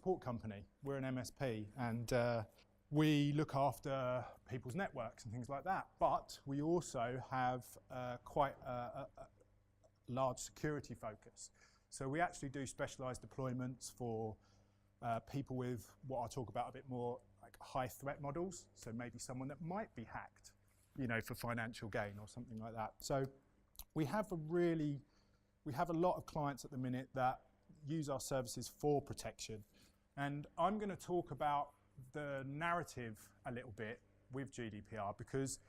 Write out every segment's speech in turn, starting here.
support company. We're an MSP, and we look after people's networks and things like that. But we also have quite a large security focus. So we actually do specialized deployments for people with what I'll talk about a bit more, like high threat models. So maybe someone that might be hacked, you know, for financial gain or something like that. So we have a lot of clients at the minute that use our services for protection. And I'm going to talk about the narrative a little bit with GDPR, because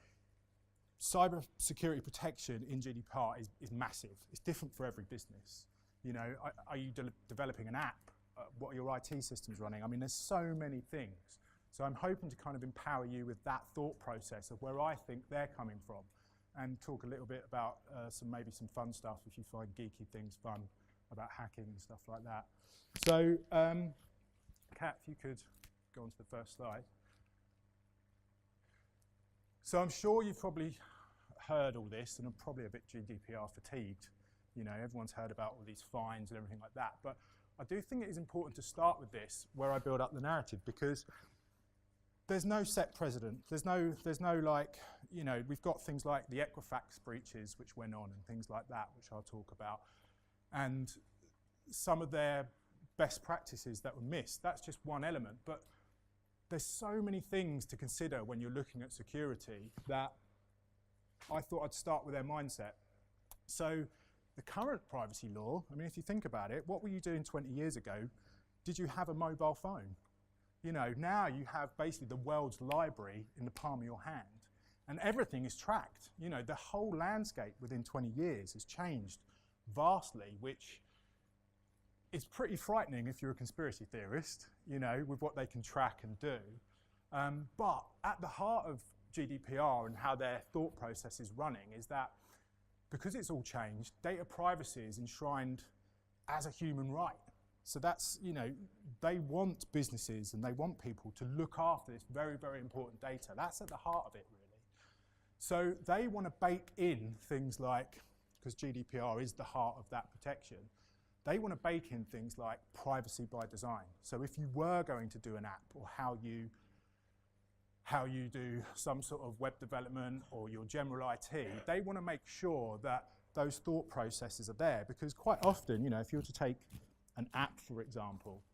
cyber security protection in GDPR is massive. It's different for every business. You know, are you developing an app? What are your IT systems running? I mean, there's so many things. So I'm hoping to kind of empower you with that thought process of where I think they're coming from, and talk a little bit about maybe some fun stuff if you find geeky things fun about hacking and stuff like that. So, Kat, if you could go on to the first slide. So I'm sure you've probably heard all this and are probably a bit GDPR fatigued. You know, everyone's heard about all these fines and everything like that. But I do think it is important to start with this, where I build up the narrative, because there's no set precedent. There's no like, you know, we've got things like the Equifax breaches which went on and things like that, which I'll talk about, and some of their best practices that were missed. That's just one element, but there's so many things to consider when you're looking at security that I thought I'd start with their mindset. So the current privacy law, I mean, if you think about it, what were you doing 20 years ago? Did you have a mobile phone? You know, now you have basically the world's library in the palm of your hand, and everything is tracked. You know, the whole landscape within 20 years has changed vastly, which is pretty frightening if you're a conspiracy theorist, you know, with what they can track and do. But at the heart of GDPR and how their thought process is running is that because it's all changed, data privacy is enshrined as a human right. So that's, you know, they want businesses and they want people to look after this very, very important data. That's at the heart of it, really. So they want to bake in things like, because GDPR is the heart of that protection, they want to bake in things like privacy by design. So if you were going to do an app, or how you do some sort of web development or your general IT, they want to make sure that those thought processes are there, because quite often, you know, if you were to take an app, for example,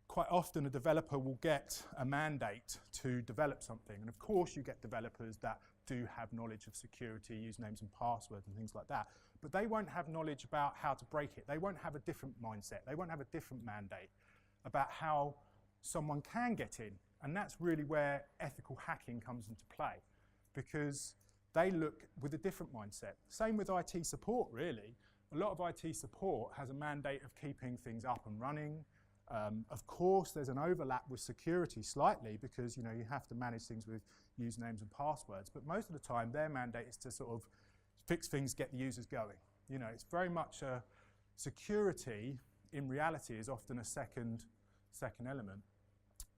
quite often a developer will get a mandate to develop something. And of course you get developers that do have knowledge of security, usernames and passwords and things like that. But they won't have knowledge about how to break it. They won't have a different mindset. They won't have a different mandate about how someone can get in. And that's really where ethical hacking comes into play, because they look with a different mindset. Same with IT support, really. A lot of IT support has a mandate of keeping things up and running. Of course, there's an overlap with security slightly, because you know you have to manage things with usernames and passwords. But most of the time, their mandate is to sort of fix things, get the users going. You know, it's very much a security. In reality, is often a second element.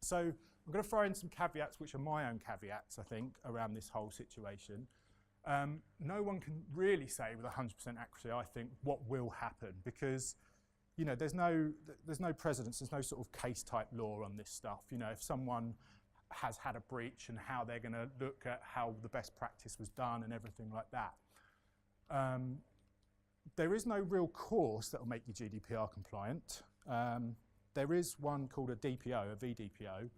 So I'm going to throw in some caveats, which are my own caveats, I think, around this whole situation. No one can really say with 100% accuracy, I think, what will happen, because you know, there's no precedence, there's no sort of case-type law on this stuff. You know, if someone has had a breach and how they're going to look at how the best practice was done and everything like that. There is no real course that will make you GDPR compliant. There is one called a DPO, a VDPO,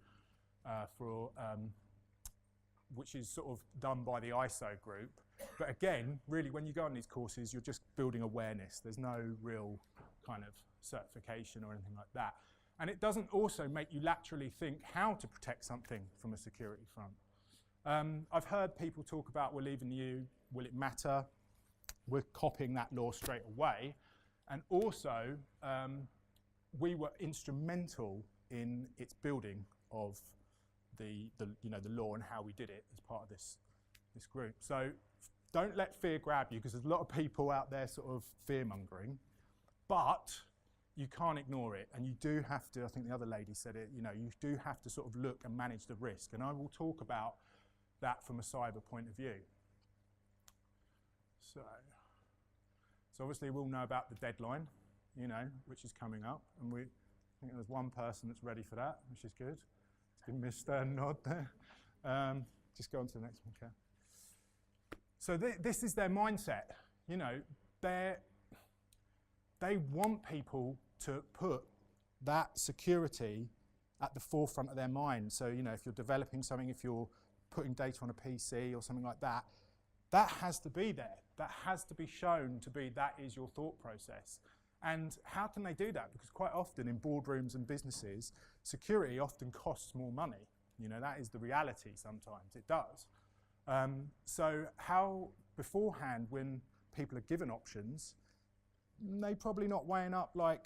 which is sort of done by the ISO group. But again, really, when you go on these courses, you're just building awareness. There's no real kind of certification or anything like that. And it doesn't also make you laterally think how to protect something from a security front. I've heard people talk about, we're leaving you, will it matter? We're copying that law straight away. And also, we were instrumental in its building of the law and how we did it as part of this group. So don't let fear grab you, because there's a lot of people out there sort of fear-mongering, but you can't ignore it, and you do have to, I think the other lady said it, you know, you do have to sort of look and manage the risk, and I will talk about that from a cyber point of view. So obviously we'll know about the deadline, you know, which is coming up, and think there's one person that's ready for that, which is good. Give me a stern nod there. Just go on to the next one, Kat. So this is their mindset. You know, they want people to put that security at the forefront of their mind. So, you know, if you're developing something, if you're putting data on a PC or something like that, that has to be there. That has to be shown to be that is your thought process. And how can they do that? Because quite often in boardrooms and businesses, security often costs more money. You know, that is the reality sometimes. It does. So how beforehand, when people are given options, they probably not weighing up like,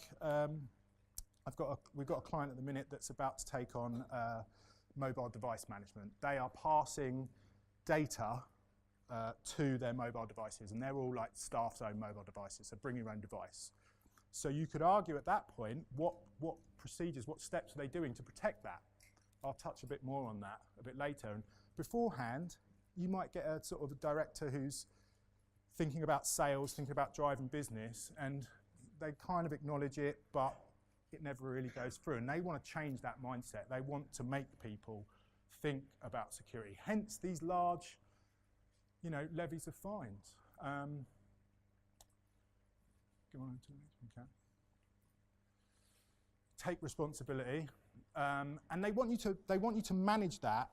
we've got a client at the minute that's about to take on mobile device management. They are passing data to their mobile devices, and they're all like staff's own mobile devices, so bring your own device. So you could argue at that point, what procedures, what steps are they doing to protect that? I'll touch a bit more on that a bit later. And beforehand, you might get a sort of a director who's thinking about sales, thinking about driving business, and they kind of acknowledge it, but it never really goes through. And they want to change that mindset. They want to make people think about security. Hence these large, you know, levies of fines. Go on to the next one, Kat. Take responsibility, and they want you to manage that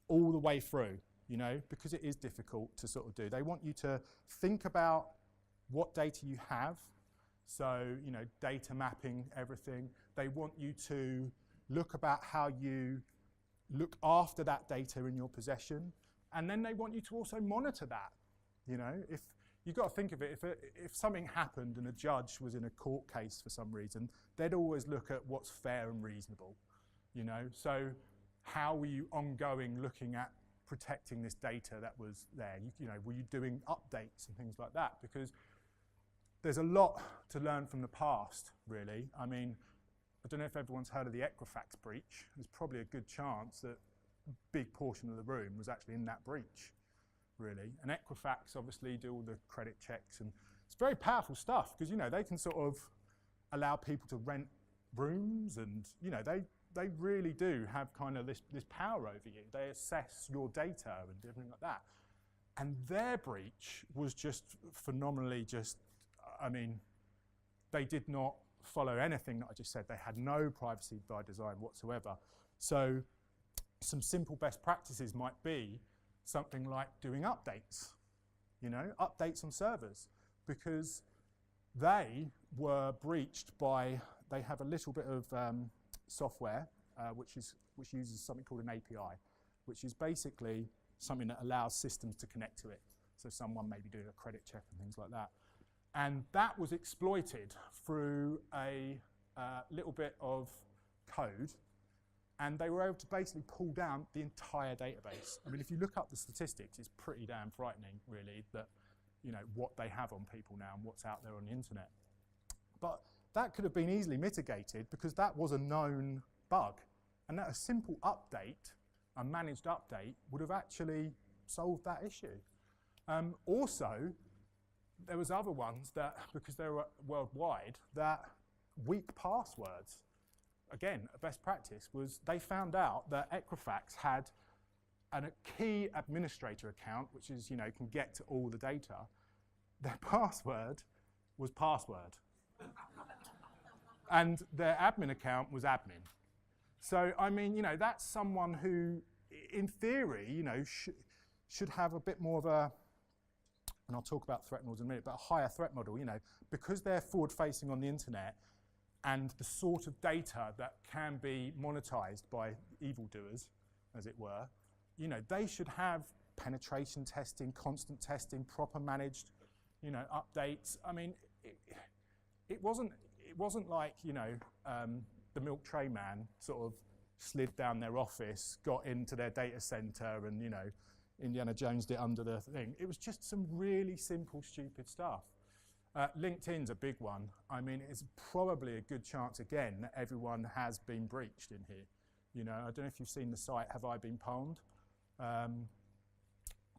all the way through, you know, because it is difficult to sort of do. They want you to think about what data you have, so, you know, data mapping everything. They want you to look about how you look after that data in your possession, and then they want you to also monitor that. You know, if you've got to think of it, if something happened and a judge was in a court case for some reason, they'd always look at what's fair and reasonable, you know. So how were you ongoing looking at protecting this data that was there? You know, were you doing updates and things like that? Because there's a lot to learn from the past, really. I mean, I don't know if everyone's heard of the Equifax breach. There's probably a good chance that a big portion of the room was actually in that breach, really. And Equifax obviously do all the credit checks, and it's very powerful stuff because, you know, they can sort of allow people to rent rooms, and, you know, they really do have kind of this power over you. They assess your data and everything like that. And their breach was just phenomenally I mean, they did not follow anything that I just said. They had no privacy by design whatsoever. So some simple best practices might be something like doing updates, you know, updates on servers, because they were breached by, they have a little bit of software which uses something called an API, which is basically something that allows systems to connect to it. So someone may be doing a credit check and things like that. And that was exploited through a little bit of code, and they were able to basically pull down the entire database. I mean, if you look up the statistics, it's pretty damn frightening, really, that, you know, what they have on people now and what's out there on the internet. But that could have been easily mitigated because that was a known bug, and that a simple update, a managed update, would have actually solved that issue. Also, there was other ones that, because they were worldwide, that weak passwords, again, a best practice was they found out that Equifax had a key administrator account, which is, you know, can get to all the data. Their password was password. And their admin account was admin. So, I mean, you know, that's someone who, in theory, you know, should have a bit more of a, and I'll talk about threat models in a minute, but a higher threat model, you know, because they're forward-facing on the internet and the sort of data that can be monetized by evildoers, as it were, you know, they should have penetration testing, constant testing, proper managed, you know, updates. I mean, it wasn't like, you know, the milk tray man sort of slid down their office, got into their data center, and, you know, Indiana Jones'd it under the thing. It was just some really simple, stupid stuff. LinkedIn's a big one. I mean, it's probably a good chance, again, that everyone has been breached in here. You know, I don't know if you've seen the site, Have I Been Pwned?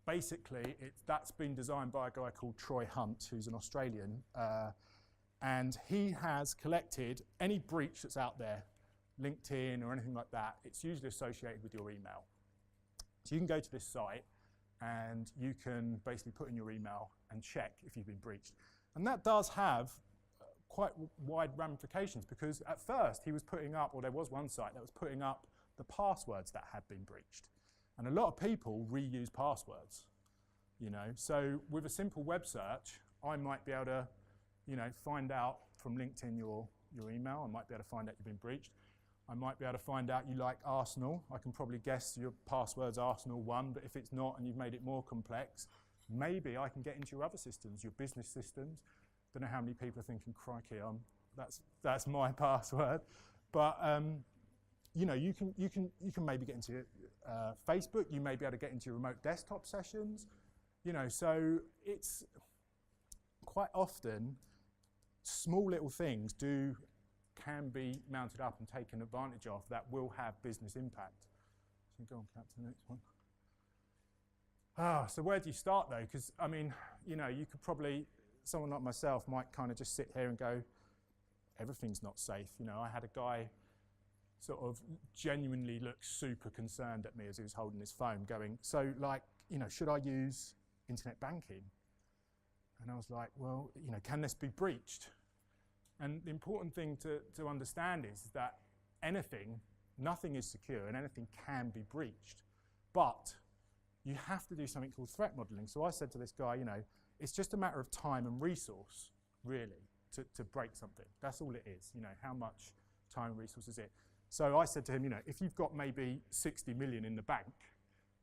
Basically, that's been designed by a guy called Troy Hunt, who's an Australian. And he has collected any breach that's out there, LinkedIn or anything like that. It's usually associated with your email. So you can go to this site and you can basically put in your email and check if you've been breached. And that does have quite wide ramifications, because at first he was putting up, or there was one site that was putting up the passwords that had been breached. And a lot of people reuse passwords, you know. So with a simple web search, I might be able to, you know, find out from LinkedIn your email. I might be able to find out you've been breached. I might be able to find out you like Arsenal. I can probably guess your password's Arsenal1, but if it's not and you've made it more complex, maybe I can get into your other systems, your business systems. Don't know how many people are thinking, crikey, that's my password. But you know, you can maybe get into Facebook. You may be able to get into your remote desktop sessions. You know, so it's quite often small little things can be mounted up and taken advantage of that will have business impact. So go on, Cap, to the next one. So where do you start though? Because I mean, you know, you could probably, someone like myself might kind of just sit here and go, everything's not safe. You know, I had a guy sort of genuinely look super concerned at me as he was holding his phone going, so like, you know, should I use internet banking? And I was like, well, you know, can this be breached? And the important thing to understand is that nothing is secure and anything can be breached. But you have to do something called threat modeling. So I said to this guy, you know, it's just a matter of time and resource, really, to break something. That's all it is, you know, how much time and resource is it? So I said to him, you know, if you've got maybe 60 million in the bank,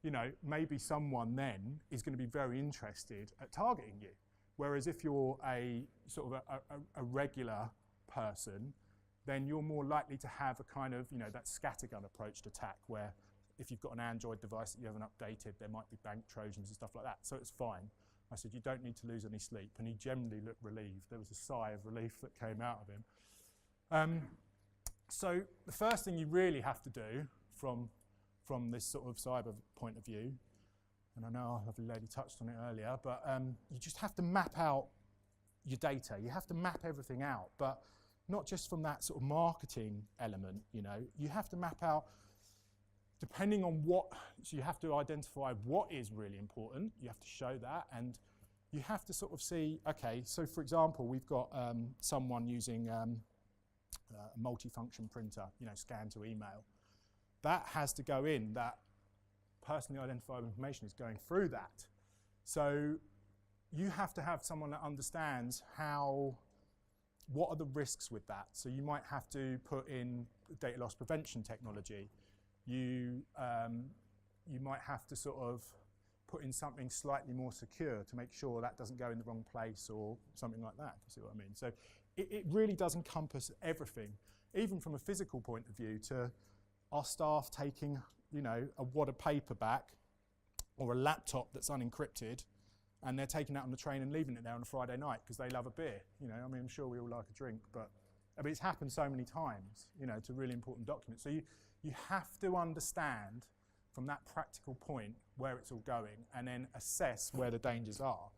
you know, maybe someone then is going to be very interested at targeting you. Whereas if you're a sort of a regular person, then you're more likely to have a kind of, you know, that scattergun approach to attack, where if you've got an Android device that you haven't updated, there might be bank Trojans and stuff like that. So it's fine. I said, you don't need to lose any sleep. And he generally looked relieved. There was a sigh of relief that came out of him. So the first thing you really have to do from this sort of cyber point of view, and I know our lovely lady touched on it earlier, but you just have to map out your data. You have to map everything out, but not just from that sort of marketing element, you know. You have to map out, depending on so you have to identify what is really important. You have to show that, and you have to sort of see, okay, so for example, we've got someone using a multifunction printer, you know, scan to email. That has to go in, that personally identifiable information is going through that. So you have to have someone that understands what are the risks with that. So you might have to put in data loss prevention technology. You might have to sort of put in something slightly more secure to make sure that doesn't go in the wrong place or something like that, if you see what I mean. So it really does encompass everything, even from a physical point of view, to our staff taking, you know, a wad of paper back or a laptop that's unencrypted, and they're taking that on the train and leaving it there on a Friday night because they love a beer. You know, I mean, I'm sure we all like a drink, but I mean, it's happened so many times, you know, to really important documents. So you have to understand from that practical point where it's all going, and then assess where the dangers are,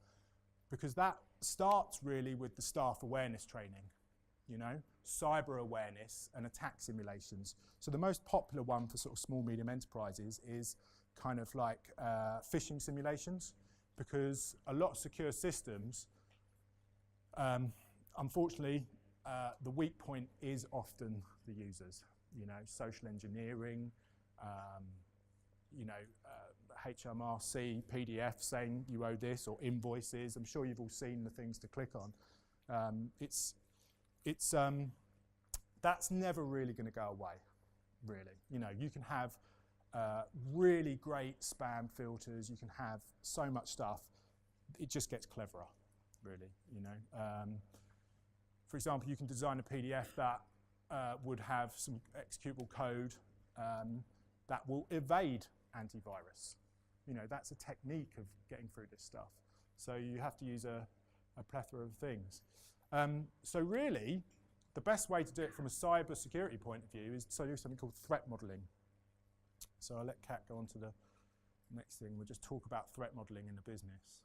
because that starts really with the staff awareness training, you know, cyber awareness and attack simulations. So the most popular one for sort of small, medium enterprises is kind of like phishing simulations, because a lot of secure systems, unfortunately, the weak point is often the users, you know, social engineering, you know, HMRC, PDF saying you owe this, or invoices. I'm sure you've all seen the things to click on. That's never really going to go away, really. You know, you can have really great spam filters. You can have so much stuff. It just gets cleverer, really, you know. For example, you can design a PDF that would have some executable code that will evade antivirus. You know, that's a technique of getting through this stuff. So you have to use a plethora of things. So really, the best way to do it from a cyber security point of view is to do something called threat modeling. So I'll let Kat go on to the next thing. We'll just talk about threat modeling in the business.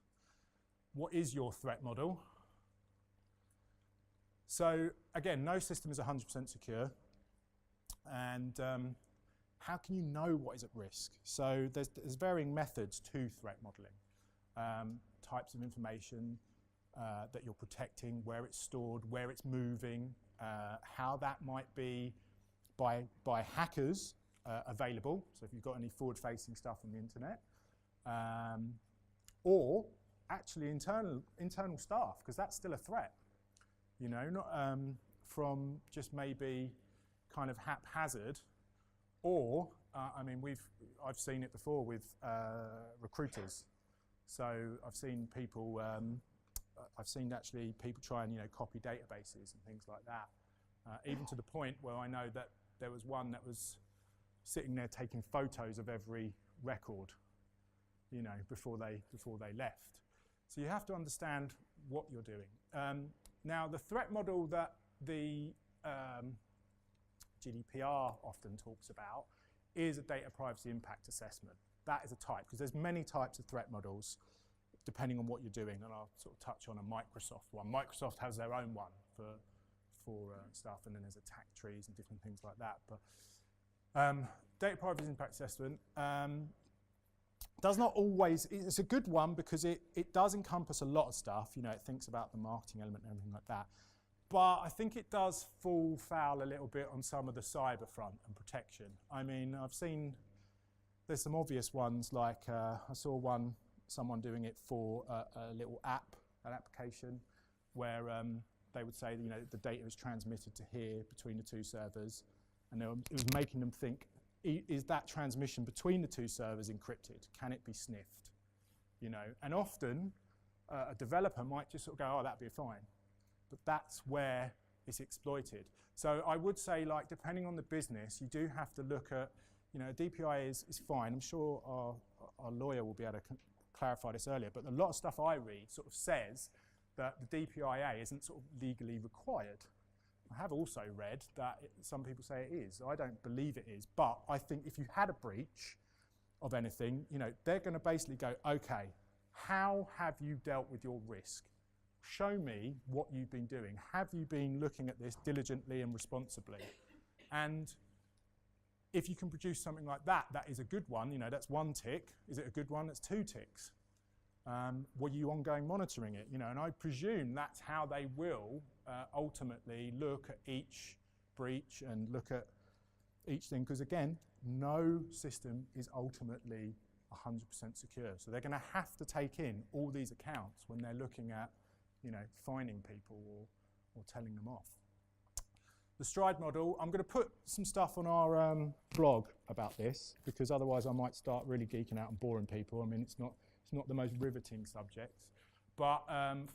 What is your threat model? So again, no system is 100% secure. And how can you know what is at risk? So there's varying methods to threat modeling. Types of information that you're protecting, where it's stored, where it's moving, how that might be by hackers available. So if you've got any forward-facing stuff on the internet, or actually internal staff, because that's still a threat. You know, not from just maybe kind of haphazard, or I mean, I've seen it before with recruiters. So I've seen people, I've seen actually people try and copy databases and things like that. Even to the point where I know that there was one that was sitting there taking photos of every record, before they left. So you have to understand what you're doing. Now, the threat model that the GDPR often talks about is a data privacy impact assessment. That is a type, because there's many types of threat models depending on what you're doing, and I'll sort of touch on a Microsoft one. Microsoft has their own one for stuff, and then there's attack trees and different things like that. But data privacy impact assessment does not always, it's a good one because it does encompass a lot of stuff. It thinks about the marketing element and everything like that. But I think it does fall foul a little bit on some of the cyber front and protection. I mean, I've seen, there's some obvious ones, like I saw someone doing it for a little app, an application, where they would say, the data is transmitted to here between the two servers, and it was making them think, is that transmission between the two servers encrypted? Can it be sniffed? And often a developer might just sort of go, oh, that'd be fine. But that's where it's exploited. So I would say, like, depending on the business, you do have to look at, DPI is fine. I'm sure our lawyer will be able to clarify this earlier, but a lot of stuff I read sort of says that the DPIA isn't sort of legally required. I have also read that some people say it is. I don't believe it is, but I think if you had a breach of anything, they're going to basically go, okay, how have you dealt with your risk? Show me what you've been doing. Have you been looking at this diligently and responsibly? And if you can produce something like that, that is a good one. That's one tick. Is it a good one? That's two ticks. Were you ongoing monitoring it? And I presume that's how they will ultimately look at each breach and look at each thing. Because again, no system is ultimately 100% secure. So they're going to have to take in all these accounts when they're looking at fining people or telling them off. The stride model, I'm going to put some stuff on our blog about this, because otherwise I might start really geeking out and boring people. I mean, it's not the most riveting subject. But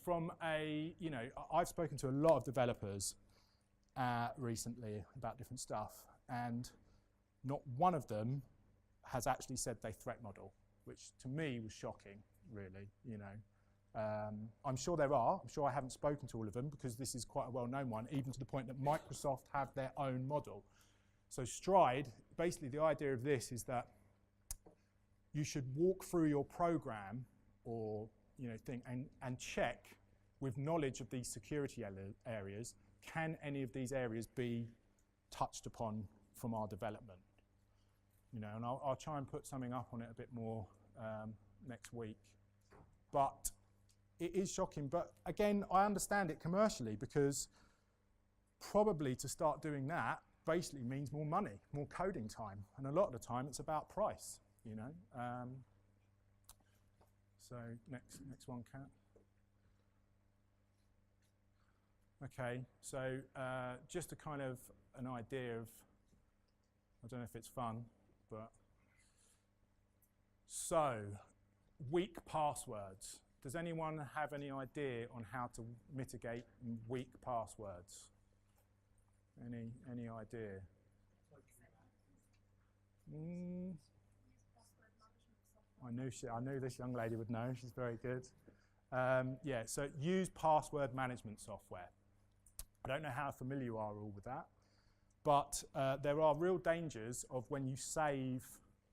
from I've spoken to a lot of developers recently about different stuff, and not one of them has actually said they threat model, which to me was shocking, really, I'm sure there are. I'm sure I haven't spoken to all of them, because this is quite a well-known one, even to the point that Microsoft have their own model. So stride, basically the idea of this is that you should walk through your program or thing and check with knowledge of these security areas, can any of these areas be touched upon from our development? And I'll try and put something up on it a bit more next week. But it is shocking, but again, I understand it commercially, because probably to start doing that basically means more money, more coding time, and a lot of the time it's about price, So next one, Kat. Okay, so just a kind of an idea of, I don't know if it's fun, but so weak passwords. Does anyone have any idea on how to mitigate weak passwords? Any idea? I knew this young lady would know. She's very good. Yeah, so use password management software. I don't know how familiar you are all with that, but there are real dangers of when you save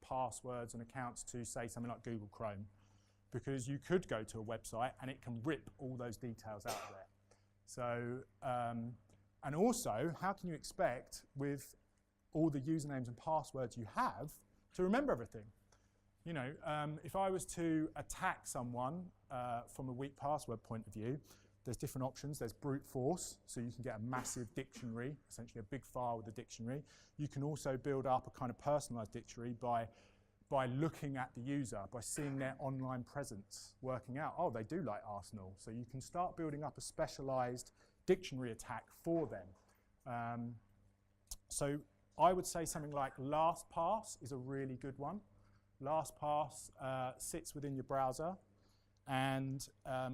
passwords and accounts to, say, something like Google Chrome, because you could go to a website and it can rip all those details out of there. So, and also, how can you expect with all the usernames and passwords you have to remember everything? You know, if I was to attack someone from a weak password point of view, there's different options. There's brute force, so you can get a massive dictionary, essentially a big file with a dictionary. You can also build up a kind of personalized dictionary by looking at the user, by seeing their online presence, working out, oh, they do like Arsenal. So you can start building up a specialized dictionary attack for them. So I would say something like LastPass is a really good one. LastPass sits within your browser, and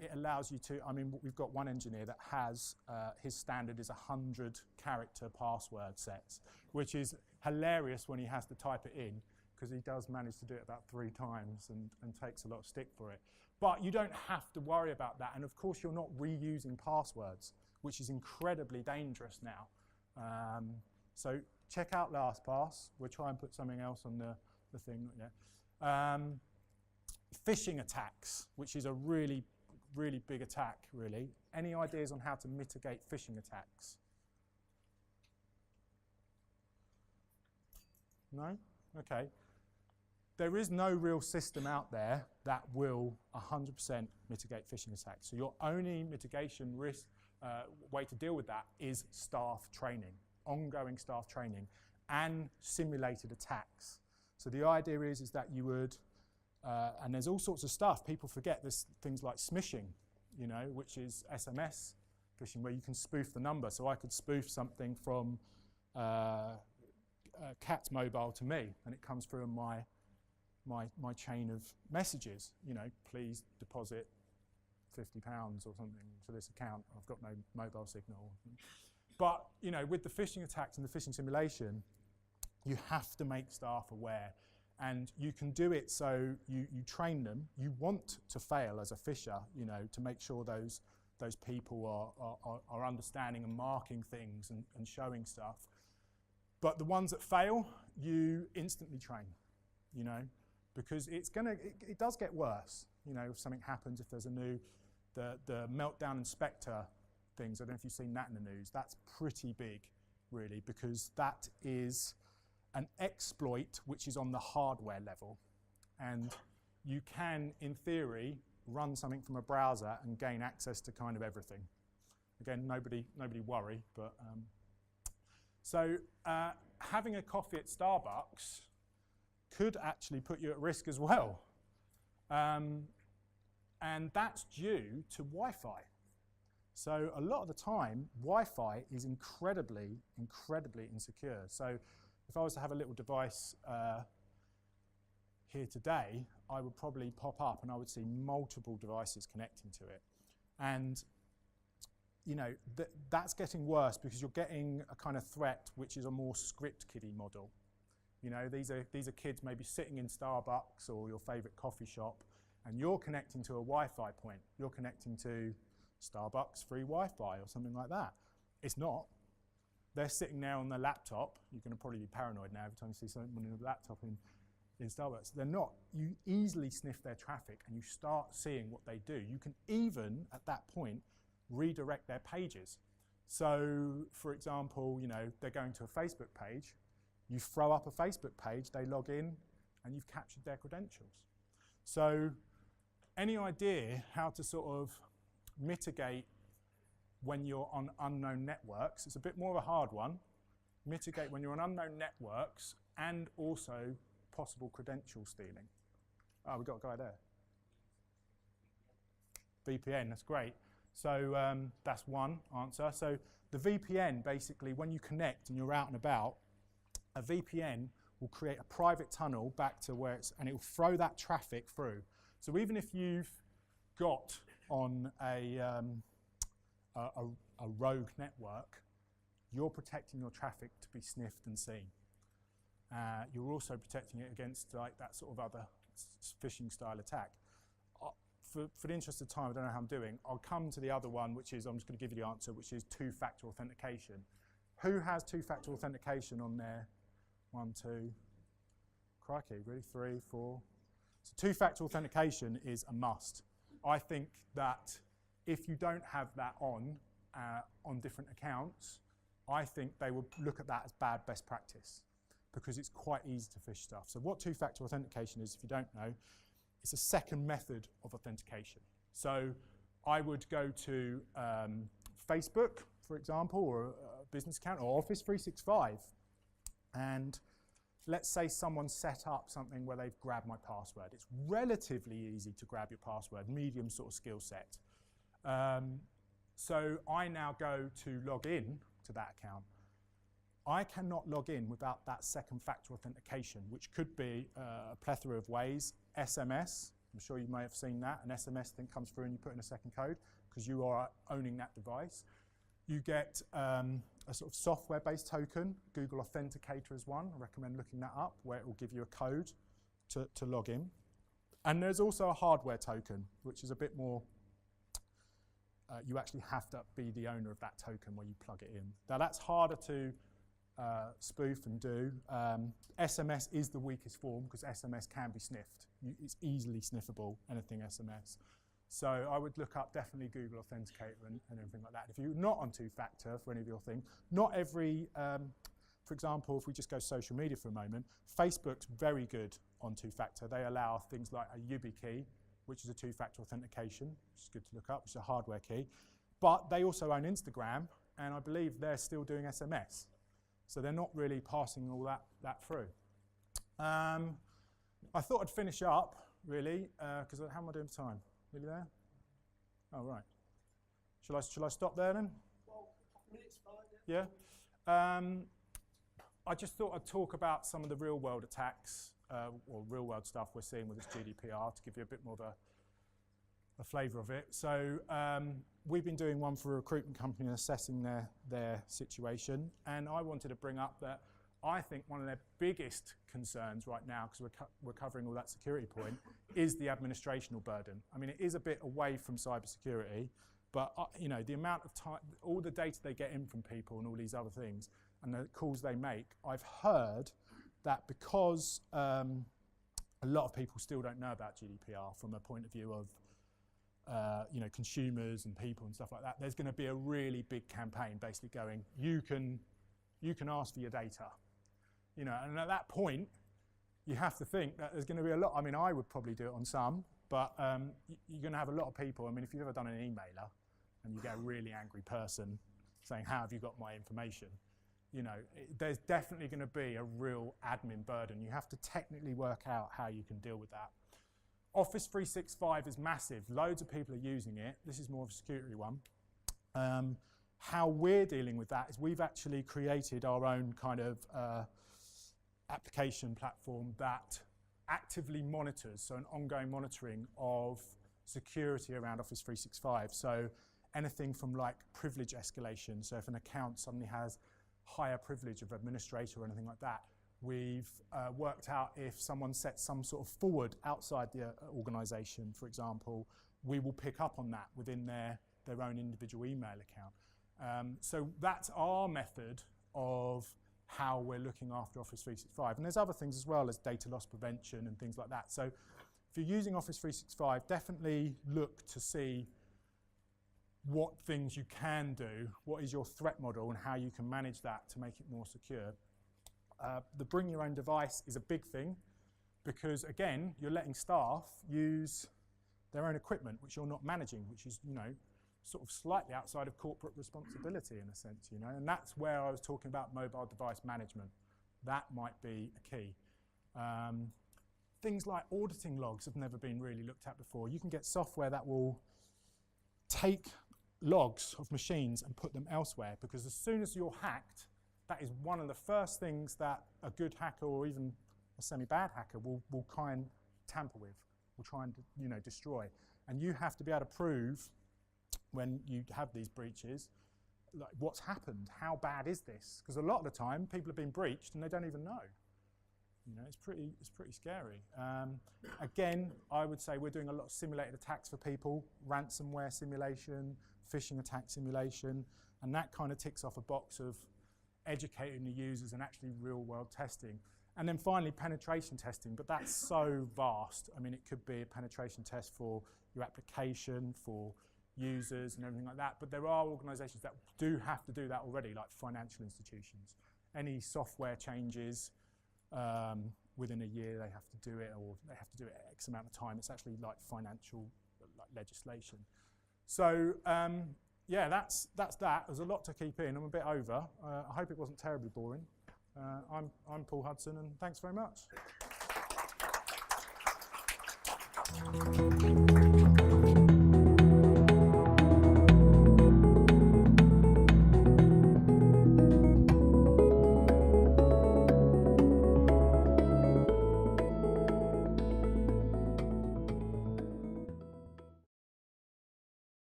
it allows you to, I mean, we've got one engineer that has, his standard is 100 character password sets, which is hilarious when he has to type it in, because he does manage to do it about 3 times and takes a lot of stick for it. But you don't have to worry about that, and of course you're not reusing passwords, which is incredibly dangerous now. So check out LastPass. We'll try and put something else on the thing. Yeah. Phishing attacks, which is a really, really big attack, really. Any ideas on how to mitigate phishing attacks? No? Okay. There is no real system out there that will 100% mitigate phishing attacks. So your only mitigation risk way to deal with that is staff training, ongoing staff training, and simulated attacks. So the idea is that you would, and there's all sorts of stuff. People forget there's things like smishing, you know, which is SMS phishing, where you can spoof the number. So I could spoof something from Cat's mobile to me, and it comes through on my chain of messages. You know, please deposit £50 or something to this account. I've got no mobile signal. But you know, with the phishing attacks and the phishing simulation, you have to make staff aware, and you can do it so you train them. You want to fail as a phisher, you know, to make sure those people are understanding and marking things and showing stuff. But the ones that fail, you instantly train, you know, because it does get worse. You know, if something happens, if there's a new, the Meltdown Inspector things, I don't know if you've seen that in the news, that's pretty big, really, because that is an exploit which is on the hardware level. And you can, in theory, run something from a browser and gain access to kind of everything. Again, nobody worry, but so having a coffee at Starbucks could actually put you at risk as well. And that's due to Wi-Fi. So a lot of the time, Wi-Fi is incredibly, incredibly insecure. So if I was to have a little device here today, I would probably pop up and I would see multiple devices connecting to it. And you know, that's getting worse because you're getting a kind of threat which is a more script kiddie model. You know, these are kids maybe sitting in Starbucks or your favorite coffee shop, and you're connecting to a Wi-Fi point. You're connecting to Starbucks free Wi-Fi or something like that. It's not. They're sitting there on their laptop. You're going to probably be paranoid now every time you see someone in a laptop in Starbucks. They're not. You easily sniff their traffic and you start seeing what they do. You can even, at that point, redirect their pages. So, for example, you know, they're going to a Facebook page. You throw up a Facebook page, they log in, and you've captured their credentials. So, any idea how to sort of mitigate when you're on unknown networks? It's a bit more of a hard one. Mitigate when you're on unknown networks and also possible credential stealing. Oh, we've got a guy there. VPN, that's great. So that's one answer. So the VPN, basically, when you connect and you're out and about, a VPN will create a private tunnel back to where it's, and it will throw that traffic through. So even if you've got on a rogue network, you're protecting your traffic to be sniffed and seen. You're also protecting it against like that sort of other phishing style attack. For the interest of time, I don't know how I'm doing, I'll come to the other one, which is, I'm just going to give you the answer, which is two-factor authentication. Who has two-factor authentication on their 1, 2, crikey, really, 3, 4? So two-factor authentication is a must. I think that if you don't have that on on different accounts, I think they would look at that as bad best practice because it's quite easy to phish stuff. So what two-factor authentication is, if you don't know, it's a second method of authentication. So I would go to Facebook, for example, or a business account, or Office 365, and let's say someone set up something where they've grabbed my password. It's relatively easy to grab your password, medium sort of skill set. So I now go to log in to that account. I cannot log in without that second factor authentication, which could be a plethora of ways. SMS, I'm sure you may have seen that. An SMS thing comes through and you put in a second code because you are owning that device. You get a sort of software-based token. Google Authenticator is one. I recommend looking that up, where it will give you a code to log in. And there's also a hardware token, which is a bit more, you actually have to be the owner of that token where you plug it in. Now that's harder to spoof and do. SMS is the weakest form because SMS can be sniffed. It's easily sniffable, anything SMS. So I would look up definitely Google Authenticator and everything like that. If you're not on two-factor for any of your things, not every, for example, if we just go social media for a moment, Facebook's very good on two-factor. They allow things like a YubiKey, which is a two-factor authentication, which is good to look up, which is a hardware key. But they also own Instagram, and I believe they're still doing SMS. So they're not really passing all that through. I thought I'd finish up, really, because how am I doing for time? Really there? Oh, right. Shall I stop there then? Well, a couple minutes, fine. Yeah. I just thought I'd talk about some of the real-world attacks, or real-world stuff we're seeing with this GDPR to give you a bit more of a flavour of it. So we've been doing one for a recruitment company and assessing their situation, and I wanted to bring up that I think one of their biggest concerns right now, because we're covering all that security point, is the administrational burden. I mean, it is a bit away from cybersecurity, but you know, the amount of time, all the data they get in from people and all these other things, and the calls they make, I've heard that because a lot of people still don't know about GDPR from a point of view of you know, consumers and people and stuff like that, there's going to be a really big campaign basically going, you can ask for your data. You know, and at that point, you have to think that there's going to be a lot. I mean, I would probably do it on some, but you're going to have a lot of people. I mean, if you've ever done an emailer and you get a really angry person saying, how have you got my information? You know, there's definitely going to be a real admin burden. You have to technically work out how you can deal with that. Office 365 is massive. Loads of people are using it. This is more of a security one. How we're dealing with that is we've actually created our own kind of application platform that actively monitors, so an ongoing monitoring of security around Office 365. So anything from like privilege escalation. So if an account suddenly has higher privilege of administrator or anything like that, we've worked out if someone sets some sort of forward outside the organization, for example, we will pick up on that within their own individual email account. So that's our method of how we're looking after Office 365. And there's other things as well as data loss prevention and things like that. So if you're using Office 365, definitely look to see what things you can do, what is your threat model and how you can manage that to make it more secure. The bring your own device is a big thing because, again, you're letting staff use their own equipment, which you're not managing, which is, you know, sort of slightly outside of corporate responsibility in a sense, you know, and that's where I was talking about mobile device management. That might be a key. Things like auditing logs have never been really looked at before. You can get software that will take logs of machines and put them elsewhere, because as soon as you're hacked, that is one of the first things that a good hacker or even a semi-bad hacker will try and tamper with, will try and, you know, destroy. And you have to be able to prove when you have these breaches, like what's happened, how bad is this? Because a lot of the time people have been breached and they don't even know. You know, it's pretty scary. Again, I would say we're doing a lot of simulated attacks for people, ransomware simulation, phishing attack simulation, and that kind of ticks off a box of educating the users and actually real-world testing. And then finally, penetration testing, but that's so vast. I mean, it could be a penetration test for your application, for users and everything like that. But there are organisations that do have to do that already, like financial institutions. Any software changes within a year, they have to do it, or they have to do it X amount of time. It's actually like financial legislation. So yeah, that's that. There's a lot to keep in. I'm a bit over. I hope it wasn't terribly boring. I'm Paul Hudson, and thanks very much.